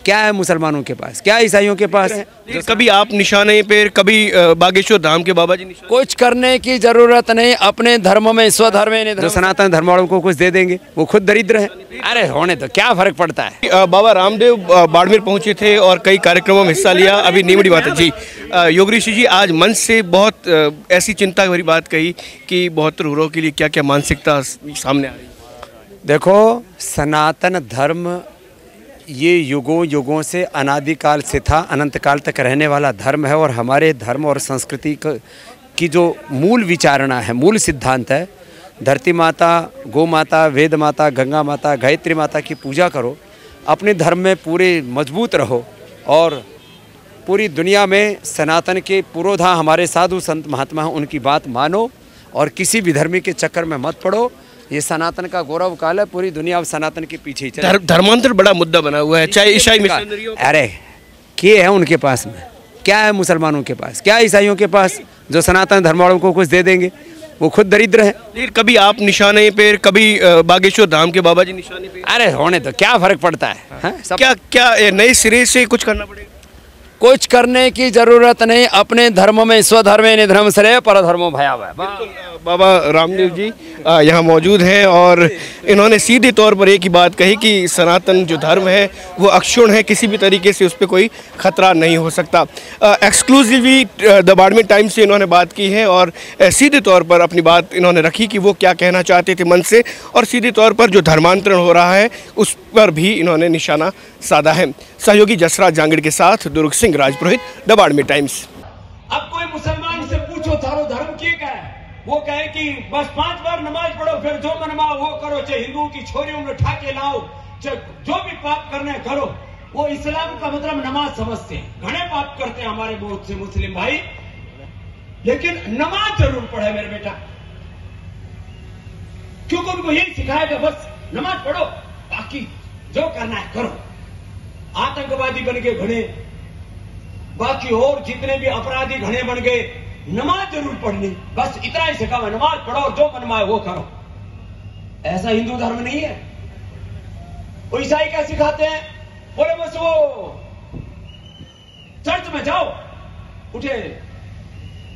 क्या है मुसलमानों के पास, क्या ईसाइयों के पास? कभी आप निशाने पे, कभी बागेश्वर धाम के बाबा जी निशाने। कुछ करने की जरूरत नहीं, अपने धर्म में स्वधर्म में जो सनातन धर्म वालों को कुछ दे देंगे वो खुद दरिद्र है। अरे होने तो क्या फर्क पड़ता है। बाबा रामदेव बाड़मेर पहुंचे थे और कई कार्यक्रमों में हिस्सा लिया। अभी नीमड़ी बात है जी। योग ऋषि जी आज मंच से बहुत ऐसी चिंता भरी बात कही कि 72 हुर्रों के लिए क्या क्या मानसिकता सामने आ रही है। देखो, सनातन धर्म ये युगों युगों से अनादिकाल से था, अनंत काल तक रहने वाला धर्म है। और हमारे धर्म और संस्कृति की जो मूल विचारणा है, मूल सिद्धांत है, धरती माता, गौ माता, वेद माता, गंगा माता, गायत्री माता की पूजा करो, अपने धर्म में पूरे मजबूत रहो और पूरी दुनिया में सनातन के पुरोधा हमारे साधु संत महात्मा हैं, उनकी बात मानो और किसी भी धर्म के चक्कर में मत पड़ो। ये सनातन का गौरव काल है, पूरी दुनिया अब सनातन के पीछे ही चले। धर्मांतर बड़ा मुद्दा बना हुआ है, चाहे ईसाई मिशनरियों। अरे क्या है उनके पास में, क्या है मुसलमानों के पास, क्या ईसाइयों के पास जो सनातन धर्म वालों को कुछ दे देंगे वो खुद दरिद्र है। लेकिन कभी आप निशाने पे, कभी बागेश्वर धाम के बाबा जी निशाने पे। अरे होने तो क्या फर्क पड़ता है। क्या क्या नए सिरे से कुछ करना पड़ेगा? कुछ करने की जरूरत नहीं, अपने धर्म में स्वधर्मे निधर्म श्रेय परधर्मो भयावह। बाबा रामदेव जी यहाँ मौजूद हैं और इन्होंने सीधे तौर पर एक ही बात कही कि सनातन जो धर्म है वो अक्षुण्ण है, किसी भी तरीके से उस पर कोई खतरा नहीं हो सकता। एक्सक्लूसिवली द बाड़मेर टाइम्स से इन्होंने बात की है और सीधे तौर पर अपनी बात इन्होंने रखी कि वो क्या कहना चाहते थे मन से, और सीधे तौर पर जो धर्मांतरण हो रहा है उस पर भी इन्होंने निशाना साधा है। सहयोगी जसराज जांगड़ के साथ दुर्ग सिंह राजपुरोहित, द बाड़मेर टाइम्स। अब कोई मुसलमान से पूछो थारो धर्म की क्या है, वो कहे कि बस 5 बार नमाज पढ़ो, फिर जो मनमाओ वो करो, चाहे हिंदुओं की छोरियों में ठाके लाओ, चाहे जो भी पाप करने करो। वो इस्लाम का मतलब नमाज समझते हैं। घने पाप करते हैं हमारे बहुत से मुस्लिम भाई, लेकिन नमाज जरूर पढ़े मेरे बेटा, क्योंकि उनको यही सिखाया कि बस नमाज पढ़ो, बाकी जो करना है करो। आतंकवादी बन गए घने, बाकी और जितने भी अपराधी घने बन गए, नमाज जरूर पढ़नी, बस इतना ही सिखा है, नमाज पढ़ो और जो मनमाए वो करो। ऐसा हिंदू धर्म नहीं है। वो ईसाई क्या सिखाते हैं, बोले बस वो चर्च में जाओ, उठे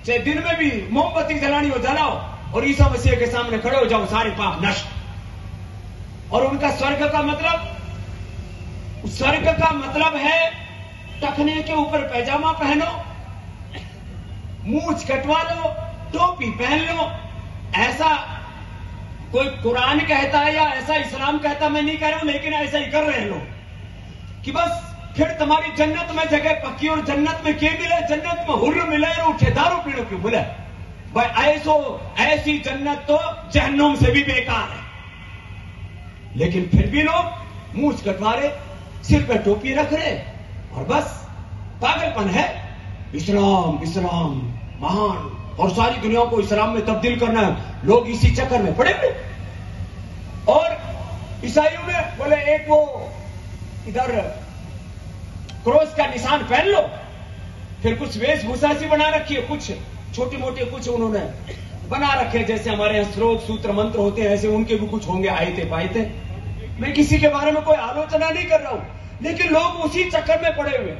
चाहे दिन में भी मोमबत्ती जलानी हो जलाओ और ईसा मसीह के सामने खड़े हो जाओ, सारे पाप नष्ट। और उनका स्वर्ग का मतलब है टखने के ऊपर पैजामा पहनो, मूंछ कटवा लो, टोपी पहन लो। ऐसा कोई कुरान कहता है या ऐसा इस्लाम कहता, मैं नहीं कह रहा हूं, लेकिन ऐसा ही कर रहे हैं लोग कि बस फिर तुम्हारी जन्नत में जगह पक्की। और जन्नत में क्या मिले, जन्नत में हुर्र मिले और उठे दारू पीने क्यों मिले भाई। ऐसी जन्नत तो जहन्नुम से भी बेकार है। लेकिन फिर भी लोग मूंछ कटवा रहे, सिर पे टोपी रख रहे और बस पागलपन है। इस्लाम महान और सारी दुनिया को इस्लाम में तब्दील करना है, लोग इसी चक्कर में पड़े हुए। और ईसाइयों ने बोले एक वो इधर क्रॉस का निशान पहन लो, फिर कुछ वेशभूषा सी बना रखी है, कुछ छोटे मोटे कुछ उन्होंने बना रखे, जैसे हमारे यहाँ श्लोक सूत्र मंत्र होते हैं, ऐसे उनके भी कुछ होंगे आयते पायते। मैं किसी के बारे में कोई आलोचना नहीं कर रहा हूं, लेकिन लोग उसी चक्कर में पड़े हुए।